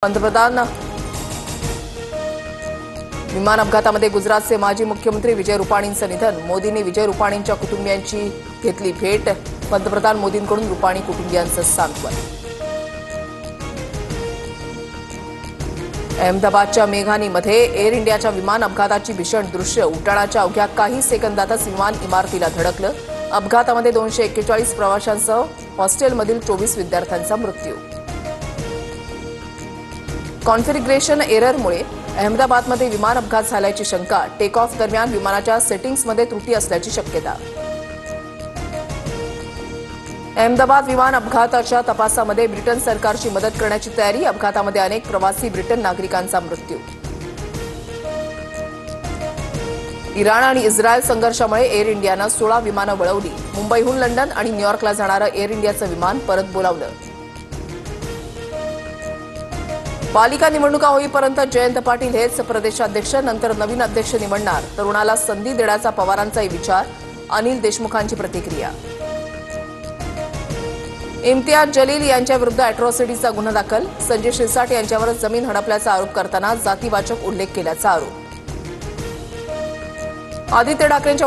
पंतप्रधान विमान अपघातामध्ये गुजरातचे माजी मुख्यमंत्री विजय रुपाणींचं निधन. मोदींनी विजय रुपाणींच्या कुटुंबियांची घेतली भेट. पंतप्रधान मोदींकडून रुपाणी कुटुंबियांचं सांत्वन. अहमदाबादच्या मेघानीमध्ये एअर इंडियाच्या विमान अपघाताची भीषण दृश्य. उड्डाणाच्या अवघ्या काही सेकंदातच विमान इमारतीला धडकलं. अपघातामध्ये 241 प्रवाशांसह हॉस्टेलमधील 24 विद्यार्थ्यांचा मृत्यू. कॉन्फिगरेशन एररमुळे अहमदाबादमध्ये विमान अपघात झाल्याची शंका. टेक ऑफ दरम्यान विमानाच्या सेटिंग्समध्ये त्रुटी असल्याची शक्यता. अहमदाबाद विमान अपघाताच्या तपासामध्ये ब्रिटन सरकारची मदत करण्याची तयारी. अपघातामध्ये अनेक प्रवासी ब्रिटन नागरिकांचा मृत्यू. इराण आणि इस्रायल संघर्षामुळे एअर इंडियानं 16 विमानं वळवली. मुंबईहून लंडन आणि न्यूयॉर्कला जाणारं एअर इंडियाचं विमान परत बोलावलं. पालिका निवडणुका होईपर्यंत जयंत पाटील हेच प्रदेशाध्यक्ष, नंतर नवीन अध्यक्ष निवडणार. तरुणाला संधी देण्याचा पवारांचाही विचार. अनिल देशमुखांची प्रतिक्रिया. इम्तियाज जलील यांच्याविरुद्ध अॅट्रॉसिटीचा गुन्हा दाखल. संजय शिरसाट यांच्यावर जमीन हडपल्याचा आरोप करताना जातीवाचक उल्लेख केल्याचा आरोप. आदित्य ठाकरेंच्या